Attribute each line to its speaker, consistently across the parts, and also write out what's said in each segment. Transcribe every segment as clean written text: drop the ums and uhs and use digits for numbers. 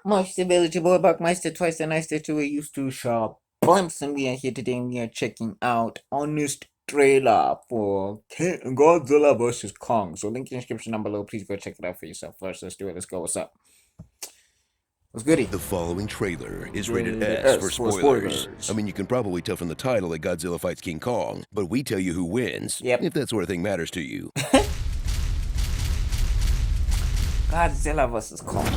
Speaker 1: Monster Village, your boy Buckmeister, twice the nice that you were used to shop. Blimps, and we are here today and we are checking out honest trailer for Godzilla vs. Kong. So link in the description down below. Please go check it out for yourself. First, let's do it. Let's go. What's up? What's goody?
Speaker 2: The following trailer is rated
Speaker 1: Rated
Speaker 2: S
Speaker 1: S
Speaker 2: for
Speaker 1: for
Speaker 2: spoilers.
Speaker 1: spoilers.
Speaker 2: I mean, you can probably tell from the title that Godzilla fights King Kong, but we tell you who wins,
Speaker 1: Yep.
Speaker 2: if that sort of thing matters to you.
Speaker 1: Godzilla vs. Kong.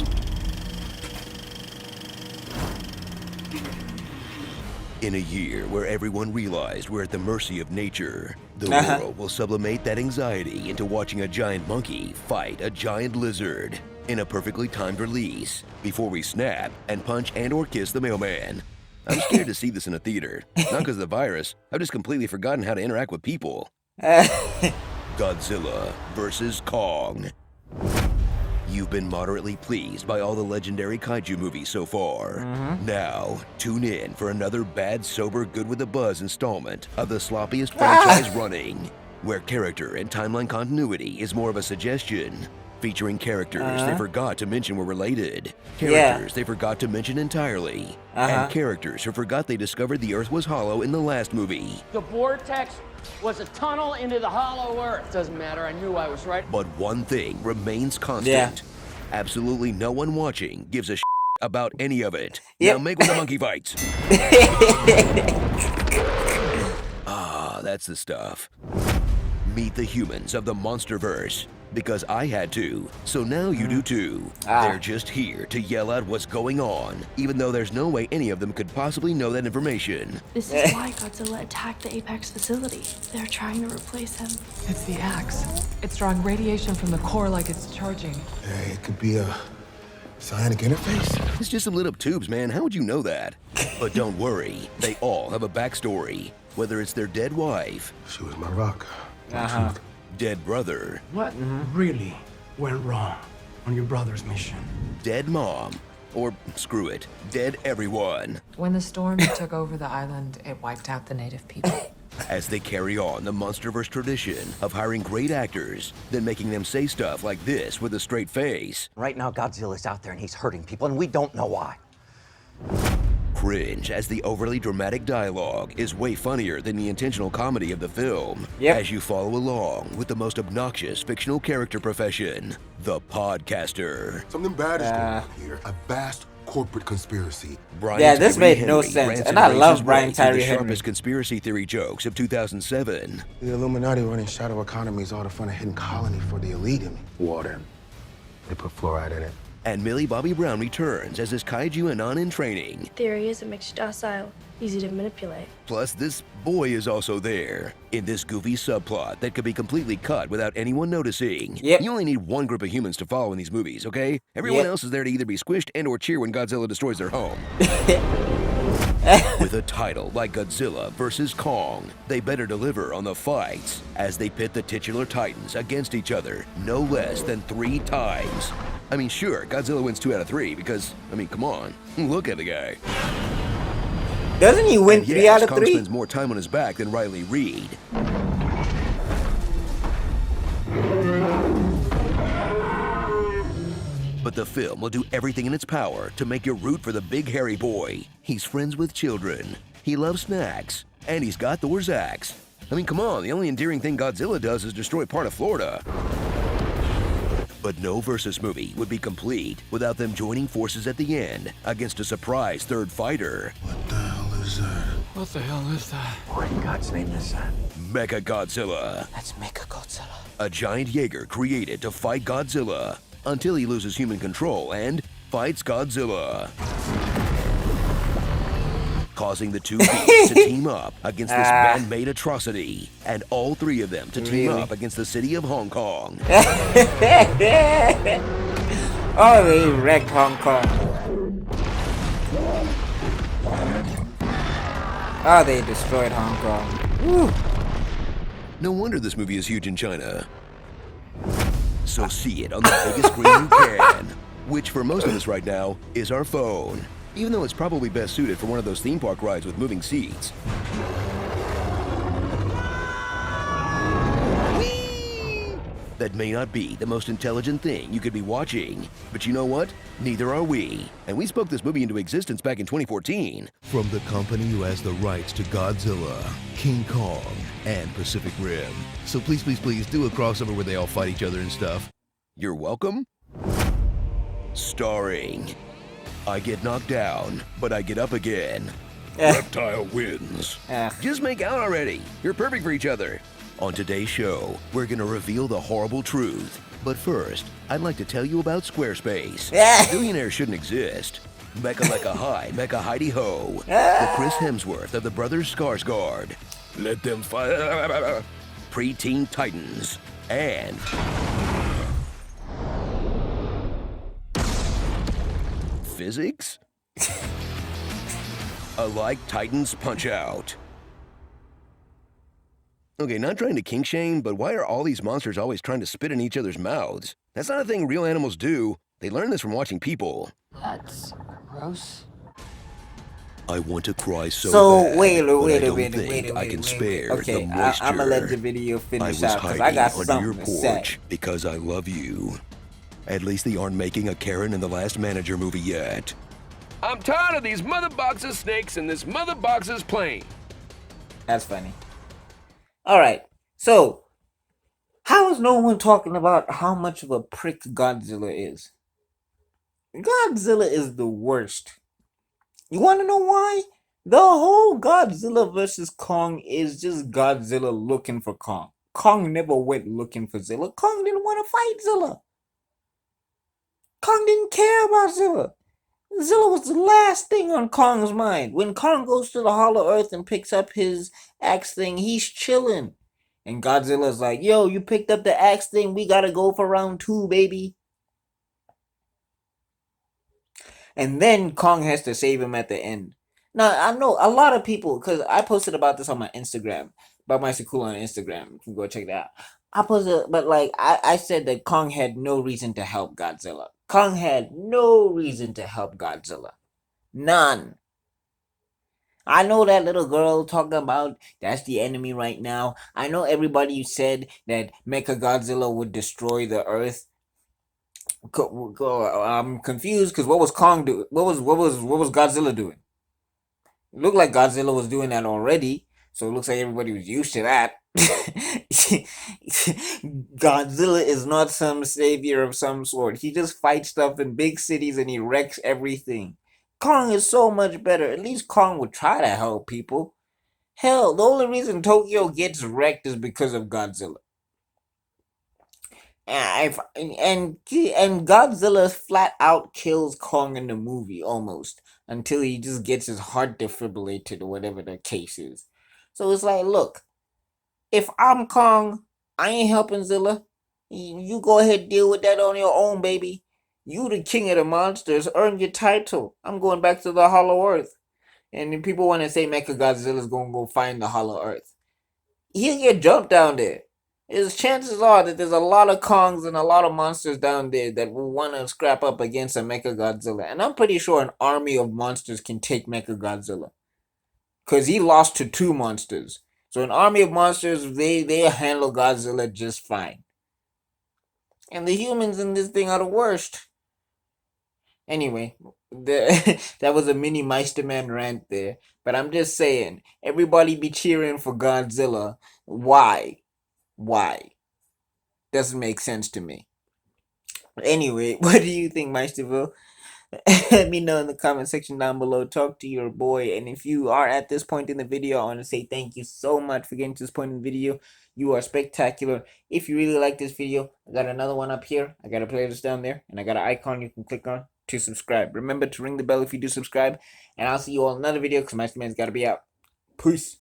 Speaker 2: In a year where everyone realized we're at the mercy of nature, the
Speaker 1: Uh-huh.
Speaker 2: world will sublimate that anxiety into watching a giant monkey fight a giant lizard in a perfectly timed release before we snap and punch and or kiss the mailman. I'm scared to see this in a theater. Not because of the virus, I've just completely forgotten how to interact with people. Godzilla vs. Kong. You've been moderately pleased by all the legendary kaiju movies so far. Now, tune in for another bad, sober, good with a buzz installment of the sloppiest franchise running, where character and timeline continuity is more of a suggestion, featuring characters they forgot to mention were related, characters they forgot to mention entirely, and characters who forgot they discovered the Earth was hollow in the last movie.
Speaker 3: The vortex was a tunnel into the hollow earth. Doesn't matter, I knew I was right.
Speaker 2: But one thing remains constant. Absolutely no one watching gives a about any of it. Now make with the monkey fights. That's the stuff. Meet the humans of the Monsterverse. Because I had to, so now you do too. They're just here to yell out what's going on, even though there's no way any of them could possibly know that information.
Speaker 4: This is why Godzilla attacked the Apex facility. They're trying to replace him.
Speaker 5: It's the axe. It's drawing radiation from the core like it's charging.
Speaker 6: Hey, it could be a psionic interface.
Speaker 2: It's just some lit up tubes, man. How would you know that? But don't worry, they all have a backstory. Whether it's their dead wife,
Speaker 6: She was my rock. My truth.
Speaker 2: dead brother,
Speaker 7: What really went wrong on your brother's mission?
Speaker 2: dead mom, or screw it, dead everyone.
Speaker 5: When the storm took over the island, it wiped out the native people.
Speaker 2: As they carry on the Monsterverse tradition of hiring great actors, then making them say stuff like this with a straight face.
Speaker 8: Right now, Godzilla's out there and he's hurting people, and we don't know why.
Speaker 2: Cringe as the overly dramatic dialogue is way funnier than the intentional comedy of the film. As you follow along with the most obnoxious fictional character profession, the podcaster.
Speaker 6: Something bad is going on here. A vast corporate conspiracy.
Speaker 2: Brian
Speaker 1: this
Speaker 2: Tyree
Speaker 1: made no
Speaker 2: Henry
Speaker 1: sense,
Speaker 2: rants
Speaker 1: and I
Speaker 2: raves
Speaker 1: love
Speaker 2: his
Speaker 1: Brian
Speaker 2: way through
Speaker 1: Tyree
Speaker 2: the
Speaker 1: Henry.
Speaker 2: sharpest conspiracy theory jokes of 2007.
Speaker 6: The Illuminati running shadow economies all to fund a hidden colony for the elite in water. They put fluoride in it.
Speaker 2: And Millie Bobby Brown returns as his kaiju anon in training.
Speaker 4: Theory is it makes you docile, easy to manipulate.
Speaker 2: Plus, this boy is also there in this goofy subplot that could be completely cut without anyone noticing. You only need one group of humans to follow in these movies, okay? Everyone else is there to either be squished and or cheer when Godzilla destroys their home. With a title like Godzilla vs. Kong, they better deliver on the fights as they pit the titular titans against each other no less than 3 times. I mean, sure, Godzilla wins 2 out of 3 because, I mean, come on, look at the guy.
Speaker 1: Doesn't he win
Speaker 2: And
Speaker 1: 3 out of
Speaker 2: Kong
Speaker 1: 3?
Speaker 2: spends more time on his back than Riley Reid. But the film will do everything in its power to make you root for the big hairy boy. He's friends with children, he loves snacks, and he's got Thor's axe. I mean, come on, the only endearing thing Godzilla does is destroy part of Florida. But no Versus movie would be complete without them joining forces at the end against a surprise third fighter.
Speaker 6: What the hell is that?
Speaker 5: What the hell is that?
Speaker 8: What in God's name is that?
Speaker 2: Mecha Godzilla.
Speaker 1: Let's make a Godzilla.
Speaker 2: A giant Jaeger created to fight Godzilla until he loses human control and fights Godzilla, causing the two beasts to team up against this man-made atrocity, and all 3 of them to team up against the city of Hong Kong.
Speaker 1: Oh, they wrecked Hong Kong. Oh, they destroyed Hong Kong. Woo.
Speaker 2: No wonder this movie is huge in China. So see it on the biggest screen you can, which for most of us right now is our phone, even though it's probably best suited for one of those theme park rides with moving seats. That may not be the most intelligent thing you could be watching, but you know what? Neither are we. And we spoke this movie into existence back in 2014.
Speaker 9: From the company who has the rights to Godzilla, King Kong, and Pacific Rim. So please, please, please do a crossover where they all fight each other and stuff.
Speaker 2: You're welcome. Starring, I get knocked down, but I get up again. Reptile wins. Just make out already. You're perfect for each other. On today's show, we're gonna reveal the horrible truth. But first, I'd like to tell you about Squarespace. Billionaires shouldn't exist. Mecha Lecca Hi, Mecha Heidi Ho. The Chris Hemsworth of the Brothers Skarsgård. Let them fight. Preteen Titans. And physics? Alike Titans Punch Out. Okay, not trying to kink shame, but why are all these monsters always trying to spit in each other's mouths? That's not a thing real animals do. They learn this from watching people.
Speaker 3: That's gross.
Speaker 2: I want to cry so bad,
Speaker 1: wait
Speaker 2: but
Speaker 1: a
Speaker 2: I
Speaker 1: minute,
Speaker 2: don't think I can spare
Speaker 1: Okay,
Speaker 2: the moisture.
Speaker 1: I'm gonna let the video
Speaker 2: I
Speaker 1: finish
Speaker 2: was
Speaker 1: out because
Speaker 2: hiding
Speaker 1: I got
Speaker 2: under your
Speaker 1: something to say.
Speaker 2: porch because I love you. At least they aren't making a Karen in the Last Manager movie yet.
Speaker 10: I'm tired of these mother boxes snakes and this mother boxes plane.
Speaker 1: That's funny. All right, so how is no one talking about how much of a prick Godzilla is? Godzilla is the worst. You want to know why? The whole Godzilla versus Kong is just Godzilla looking for Kong. Kong never went looking for Zilla. Kong didn't want to fight Zilla. Kong didn't care about Zilla. Zilla was the last thing on Kong's mind. When Kong goes to the Hollow Earth and picks up his axe thing, he's chilling. And Godzilla's like, yo, you picked up the axe thing. We gotta go for round 2, baby. And then Kong has to save him at the end. Now, I know a lot of people, because I posted about this on my Instagram, about my Cool on Instagram. You can go check that out. I posted, but like, I said that Kong had no reason to help Godzilla. Kong had no reason to help Godzilla. None. I know that little girl talking about that's the enemy right now. I know everybody said that Mechagodzilla would destroy the Earth. I'm confused because what was Kong doing? What was Godzilla doing? It looked like Godzilla was doing that already, so it looks like everybody was used to that. Godzilla is not some savior of some sort. He just fights stuff in big cities and he wrecks everything. Kong is so much better. At least Kong would try to help people. Hell, the only reason Tokyo gets wrecked is because of Godzilla. And Godzilla flat out kills Kong in the movie almost until he just gets his heart defibrillated or whatever the case is. So it's like, look, if I'm Kong, I ain't helping Zilla. You go ahead, deal with that on your own, baby. You the king of the monsters, earn your title. I'm going back to the Hollow Earth. And then people want to say Mechagodzilla's going to go find the Hollow Earth. He'll get jumped down there. Chances are that there's a lot of Kongs and a lot of monsters down there that will want to scrap up against a Mechagodzilla. And I'm pretty sure an army of monsters can take Mechagodzilla. Because he lost to 2 monsters. So an army of monsters, they handle Godzilla just fine. And the humans in this thing are the worst. Anyway, that was a mini Meisterman rant there. But I'm just saying, everybody be cheering for Godzilla. Why? Doesn't make sense to me. Anyway, what do you think, Meisterville? Let me know in the comment section down below. Talk to your boy. And if you are at this point in the video, I want to say thank you so much for getting to this point in the video. You are spectacular. If you really like this video, I got another one up here. I got a playlist down there. And I got an icon you can click on to subscribe. Remember to ring the bell if you do subscribe. And I'll see you all in another video because Meisterman's got to be out. Peace.